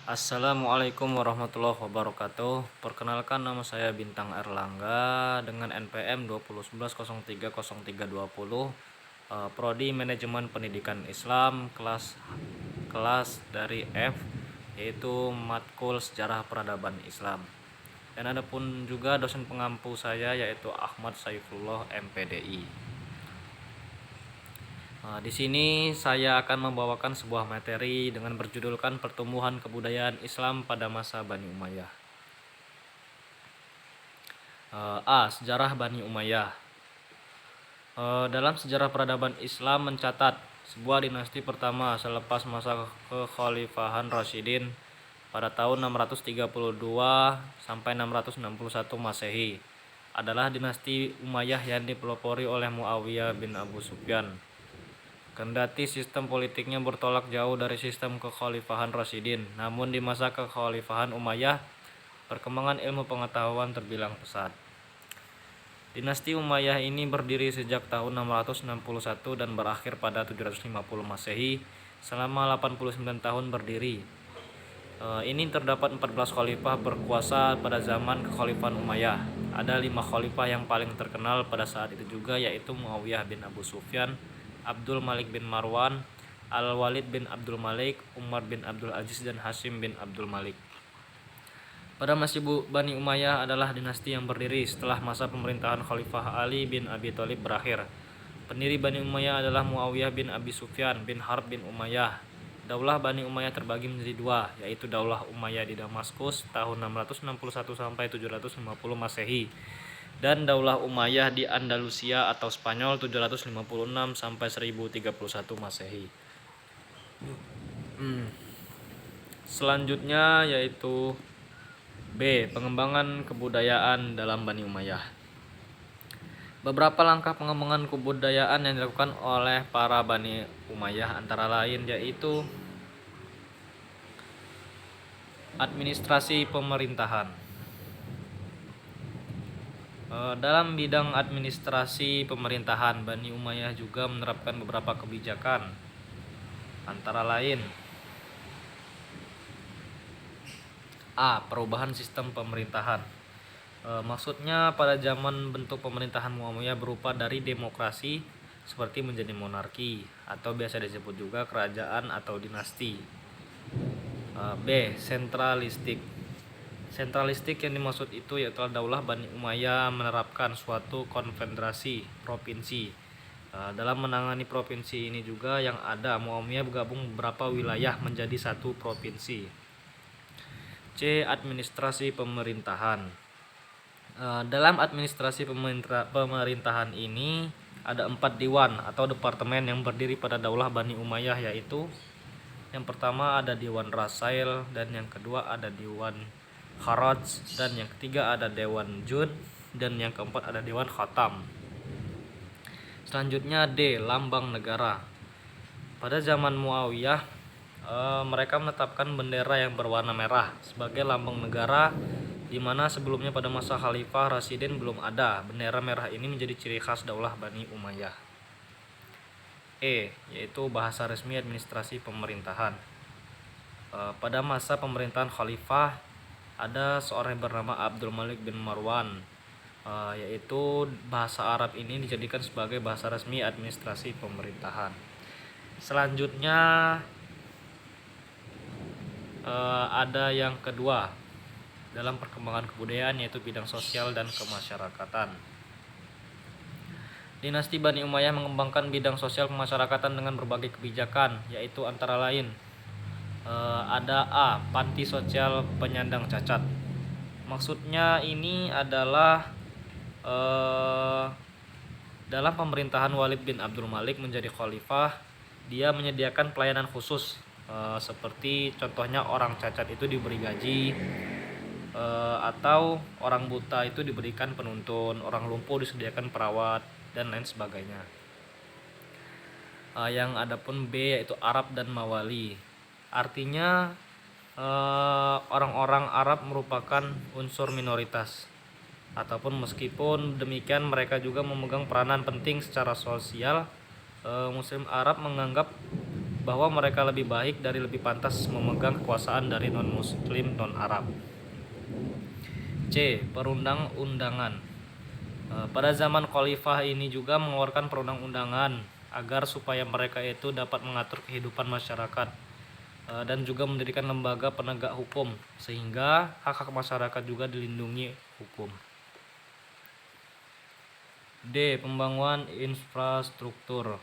Assalamualaikum warahmatullahi wabarakatuh. Perkenalkan, nama saya Bintang Erlangga dengan NPM 2011030320, Prodi Manajemen Pendidikan Islam, kelas dari F, yaitu Matkul Sejarah Peradaban Islam. Dan ada pun juga dosen pengampu saya, yaitu Ahmad Saifullah MPDI. Di sini saya akan membawakan sebuah materi dengan berjudulkan Pertumbuhan Kebudayaan Islam pada Masa Bani Umayyah. Sejarah Bani Umayyah. Dalam sejarah peradaban Islam mencatat sebuah dinasti pertama selepas masa kekhalifahan Rasyidin pada tahun 632 sampai 661 Masehi adalah dinasti Umayyah yang dipelopori oleh Muawiyah bin Abu Sufyan. Kendati sistem politiknya bertolak jauh dari sistem kekhalifahan Rasyidin, namun di masa kekhalifahan Umayyah, perkembangan ilmu pengetahuan terbilang pesat. Dinasti Umayyah ini berdiri sejak tahun 661 dan berakhir pada 750 Masehi, selama 89 tahun berdiri. Ini terdapat 14 khalifah berkuasa pada zaman kekhalifahan Umayyah. Ada 5 khalifah yang paling terkenal pada saat itu juga, yaitu Muawiyah bin Abu Sufyan, Abdul Malik bin Marwan, Al-Walid bin Abdul Malik, Umar bin Abdul Aziz, dan Hashim bin Abdul Malik. Pada masih Bani Umayyah adalah dinasti yang berdiri setelah masa pemerintahan Khalifah Ali bin Abi Thalib berakhir. Pendiri Bani Umayyah adalah Muawiyah bin Abi Sufyan bin Harb bin Umayyah. Daulah Bani Umayyah terbagi menjadi dua, yaitu Daulah Umayyah di Damaskus tahun 661 sampai 750 Masehi dan Daulah Umayyah di Andalusia atau Spanyol 756 sampai 1031 Masehi. Selanjutnya yaitu B. Pengembangan kebudayaan dalam Bani Umayyah. Beberapa langkah pengembangan kebudayaan yang dilakukan oleh para Bani Umayyah antara lain yaitu administrasi pemerintahan. Dalam bidang administrasi pemerintahan, Bani Umayyah juga menerapkan beberapa kebijakan, antara lain perubahan sistem pemerintahan. Maksudnya pada zaman bentuk pemerintahan Muawiyah berupa dari demokrasi seperti menjadi monarki atau biasa disebut juga kerajaan atau dinasti. B. Sentralistik yang dimaksud itu yaitu Daulah Bani Umayyah menerapkan suatu konfederasi provinsi. Dalam menangani provinsi ini juga yang ada Muawiyah bergabung beberapa wilayah menjadi satu provinsi. C. Administrasi pemerintahan. Dalam administrasi pemerintahan ini ada 4 diwan atau departemen yang berdiri pada Daulah Bani Umayyah, yaitu yang pertama ada Dewan Rasail, dan yang kedua ada Dewan Kharaj, dan yang ketiga ada Dewan Jud, dan yang keempat ada Dewan Khatam. Selanjutnya D. Lambang negara. Pada zaman Muawiyah, mereka menetapkan bendera yang berwarna merah sebagai lambang negara, di mana sebelumnya pada masa Khalifah Rasyidin belum ada. Bendera merah ini menjadi ciri khas Daulah Bani Umayyah. E. Yaitu bahasa resmi administrasi pemerintahan. Pada masa pemerintahan Khalifah ada seorang yang bernama Abdul Malik bin Marwan, yaitu bahasa Arab ini dijadikan sebagai bahasa resmi administrasi pemerintahan. Selanjutnya ada yang kedua dalam perkembangan kebudayaan, yaitu bidang sosial dan kemasyarakatan. Dinasti Bani Umayyah mengembangkan bidang sosial kemasyarakatan dengan berbagai kebijakan, yaitu antara lain ada panti sosial penyandang cacat. Maksudnya ini adalah dalam pemerintahan Walid bin Abdul Malik menjadi khalifah, dia menyediakan pelayanan khusus, seperti contohnya orang cacat itu diberi gaji, atau orang buta itu diberikan penuntun, orang lumpuh disediakan perawat, dan lain sebagainya. Yang adapun B yaitu Arab dan Mawali. Artinya orang-orang Arab merupakan unsur minoritas, ataupun meskipun demikian mereka juga memegang peranan penting secara sosial. Muslim Arab menganggap bahwa mereka lebih baik dari lebih pantas memegang kekuasaan dari non-muslim non-Arab. C. Perundang-undangan. Pada zaman khalifah ini juga mengeluarkan perundang-undangan agar supaya mereka itu dapat mengatur kehidupan masyarakat dan juga mendirikan lembaga penegak hukum sehingga hak-hak masyarakat juga dilindungi hukum. D. Pembangunan infrastruktur.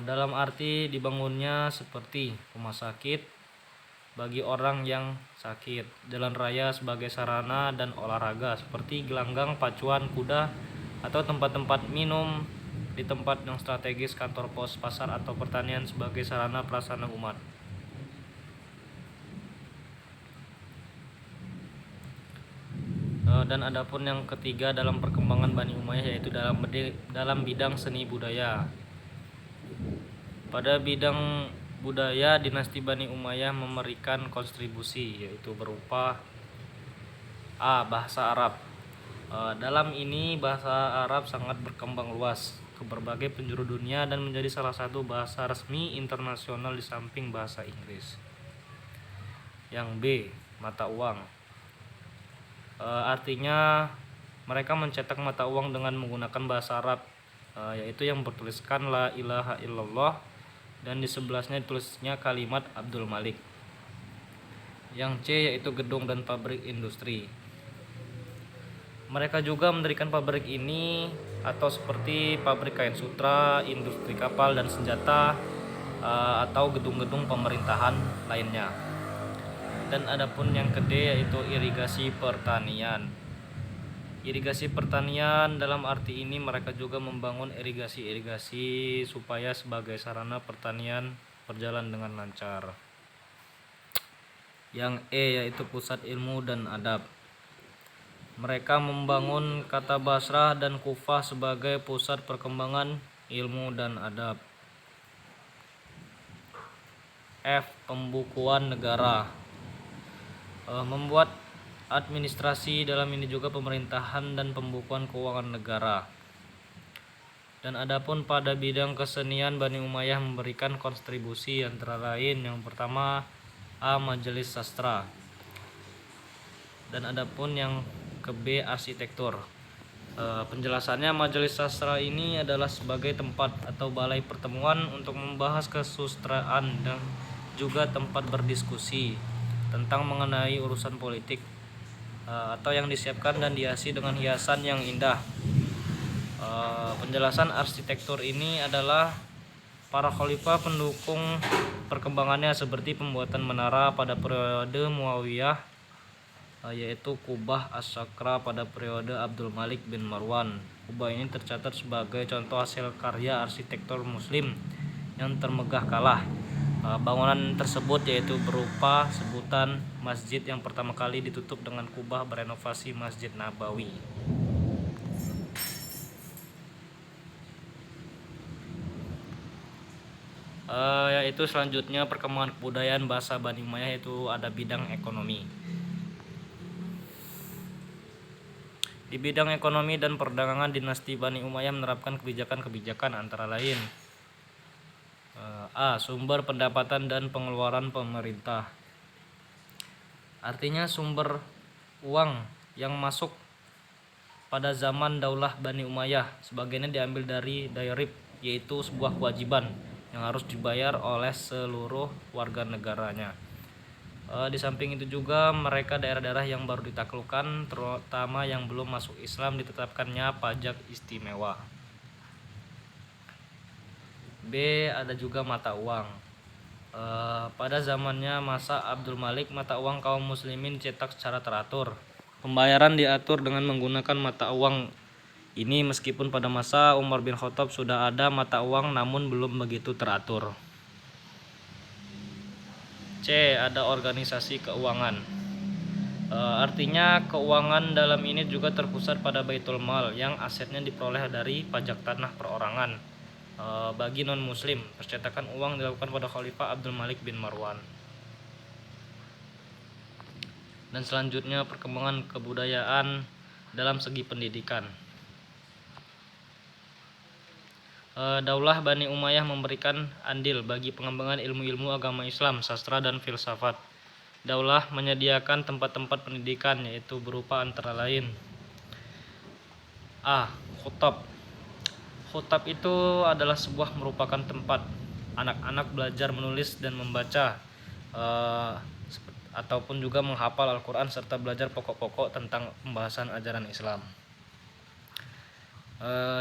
Dalam arti dibangunnya seperti rumah sakit bagi orang yang sakit, jalan raya sebagai sarana dan olahraga seperti gelanggang, pacuan kuda, atau tempat-tempat minum di tempat yang strategis, kantor pos, pasar, atau pertanian sebagai sarana prasarana umat. Dan adapun yang ketiga dalam perkembangan Bani Umayyah yaitu dalam bidang seni budaya. Pada bidang budaya, dinasti Bani Umayyah memberikan kontribusi yaitu berupa A. Bahasa Arab. Dalam ini bahasa Arab sangat berkembang luas ke berbagai penjuru dunia dan menjadi salah satu bahasa resmi internasional di samping bahasa Inggris. Yang B. Mata uang. Artinya mereka mencetak mata uang dengan menggunakan bahasa Arab, yaitu yang bertuliskan la ilaha illallah dan di sebelahnya tulisnya kalimat Abdul Malik. Yang C yaitu gedung dan pabrik industri. Mereka juga mendirikan pabrik ini atau seperti pabrik kain sutra, industri kapal dan senjata, atau gedung-gedung pemerintahan lainnya. Dan adapun yang kedua yaitu irigasi pertanian. Irigasi pertanian dalam arti ini mereka juga membangun irigasi supaya sebagai sarana pertanian berjalan dengan lancar. Yang E yaitu pusat ilmu dan adab. Mereka membangun kota Basrah dan Kufah sebagai pusat perkembangan ilmu dan adab. F. Pembukuan negara. Membuat administrasi, dalam ini juga pemerintahan dan pembukuan keuangan negara. Dan adapun pada bidang kesenian, Bani Umayyah memberikan kontribusi antara lain yang pertama A. Majelis sastra. Dan adapun yang ke B. Arsitektur. Penjelasannya, majelis sastra ini adalah sebagai tempat atau balai pertemuan untuk membahas kesusastraan dan juga tempat berdiskusi tentang mengenai urusan politik, atau yang disiapkan dan dihiasi dengan hiasan yang indah. Penjelasan arsitektur ini adalah para khalifah pendukung perkembangannya seperti pembuatan menara pada periode Muawiyah, yaitu Kubah As-Sakra pada periode Abdul Malik bin Marwan. Kubah ini tercatat sebagai contoh hasil karya arsitektur muslim yang termegah kalah. Bangunan tersebut yaitu berupa sebutan masjid yang pertama kali ditutup dengan kubah berenovasi Masjid Nabawi. Yaitu selanjutnya perkembangan kebudayaan bahasa Bani Umayyah, yaitu ada bidang ekonomi. Di bidang ekonomi dan perdagangan, dinasti Bani Umayyah menerapkan kebijakan-kebijakan antara lain A. Sumber pendapatan dan pengeluaran pemerintah. Artinya sumber uang yang masuk pada zaman Daulah Bani Umayyah sebagiannya diambil dari dairib, yaitu sebuah kewajiban yang harus dibayar oleh seluruh warga negaranya. Di samping itu juga mereka daerah-daerah yang baru ditaklukkan, terutama yang belum masuk Islam, ditetapkannya pajak istimewa. B. Ada juga mata uang. Pada zamannya masa Abdul Malik, mata uang kaum muslimin dicetak secara teratur. Pembayaran diatur dengan menggunakan mata uang ini, meskipun pada masa Umar bin Khattab sudah ada mata uang namun belum begitu teratur. C. Ada organisasi keuangan. Artinya keuangan dalam ini juga terpusat pada Baitul Mal yang asetnya diperoleh dari pajak tanah perorangan. Bagi non-muslim, percetakan uang dilakukan pada Khalifah Abdul Malik bin Marwan. Dan selanjutnya perkembangan kebudayaan dalam segi pendidikan. Daulah Bani Umayyah memberikan andil bagi pengembangan ilmu-ilmu agama Islam, sastra dan filsafat. Daulah menyediakan tempat-tempat pendidikan yaitu berupa antara lain A. Khutab. Khutab itu adalah merupakan tempat anak-anak belajar menulis dan membaca, ataupun juga menghafal Al-Quran serta belajar pokok-pokok tentang pembahasan ajaran Islam.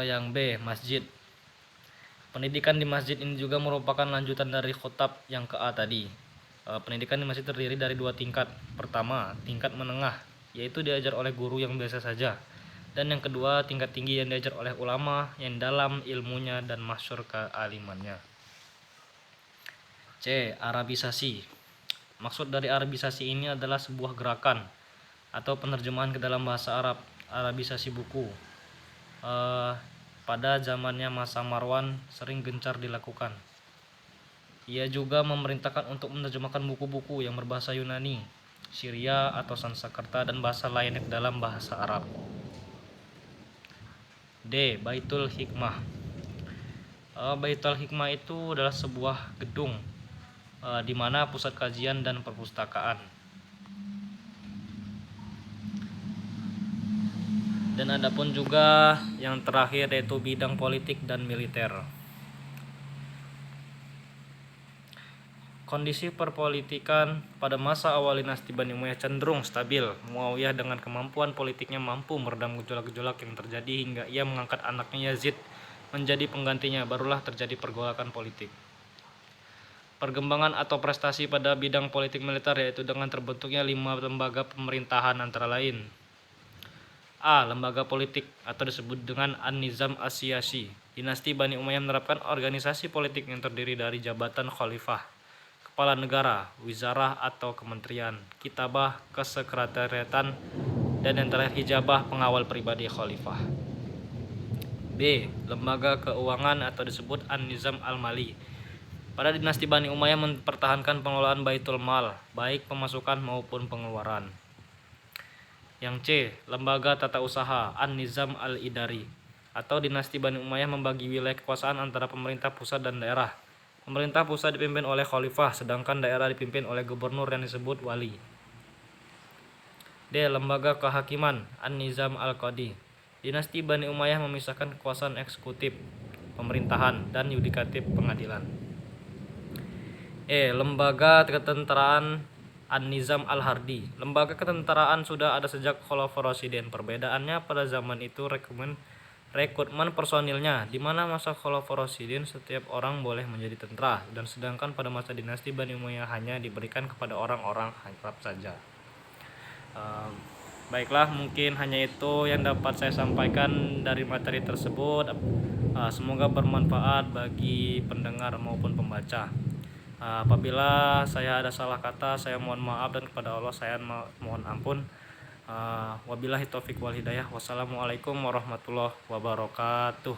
Yang B. Masjid. Pendidikan di masjid ini juga merupakan lanjutan dari khutab yang ke A tadi. Pendidikan di masjid terdiri dari 2 tingkat. Pertama, tingkat menengah, yaitu diajar oleh guru yang biasa saja. Dan yang kedua, tingkat tinggi yang diajar oleh ulama yang dalam ilmunya dan masyhur kealimannya. C. Arabisasi. Maksud dari Arabisasi ini adalah sebuah gerakan atau penerjemahan ke dalam bahasa Arab. Arabisasi buku pada zamannya masa Marwan sering gencar dilakukan. Ia juga memerintahkan untuk menerjemahkan buku-buku yang berbahasa Yunani, Syria atau Sanskerta dan bahasa lainnya dalam bahasa Arab. D. Baitul Hikmah. Baitul Hikmah itu adalah sebuah gedung di mana pusat kajian dan perpustakaan. Dan adapun juga yang terakhir yaitu bidang politik dan militer. Kondisi perpolitikan pada masa awal dinasti Bani Umayyah cenderung stabil. Muawiyah dengan kemampuan politiknya mampu meredam gejolak-gejolak yang terjadi hingga ia mengangkat anaknya Yazid menjadi penggantinya, barulah terjadi pergolakan politik. Perkembangan atau prestasi pada bidang politik militer yaitu dengan terbentuknya 5 lembaga pemerintahan antara lain. A. Lembaga politik atau disebut dengan An-Nizam As-Siyasi. Dinasti Bani Umayyah menerapkan organisasi politik yang terdiri dari jabatan khalifah, kepala negara, wizarah atau kementerian, kitabah, kesekretariatan, dan yang terakhir hijabah, pengawal pribadi khalifah. B. Lembaga keuangan atau disebut An-Nizam Al-Mali. Pada dinasti Bani Umayyah mempertahankan pengelolaan Baitul Mal, baik pemasukan maupun pengeluaran. Yang C. Lembaga tata usaha An-Nizam Al-Idari atau dinasti Bani Umayyah membagi wilayah kekuasaan antara pemerintah pusat dan daerah. Pemerintah pusat dipimpin oleh khalifah, sedangkan daerah dipimpin oleh gubernur yang disebut wali. D. Lembaga kehakiman An-Nizam Al-Qadi. Dinasti Bani Umayyah memisahkan kekuasaan eksekutif, pemerintahan, dan yudikatif, pengadilan. E. Lembaga ketenteraan An-Nizam Al-Hardi. Lembaga ketenteraan sudah ada sejak Khulafaur Rasyidin. Perbedaannya pada zaman itu rekrutmen personilnya, di mana masa Khulafaur Rasyidin setiap orang boleh menjadi tentara, dan sedangkan pada masa dinasti Bani Umayyah hanya diberikan kepada orang-orang Arab saja. Baiklah, mungkin hanya itu yang dapat saya sampaikan dari materi tersebut. Semoga bermanfaat bagi pendengar maupun pembaca. Apabila saya ada salah kata, saya mohon maaf, dan kepada Allah saya mohon ampun. Wabillahi taufik wal hidayah. Wassalamualaikum warahmatullahi wabarakatuh.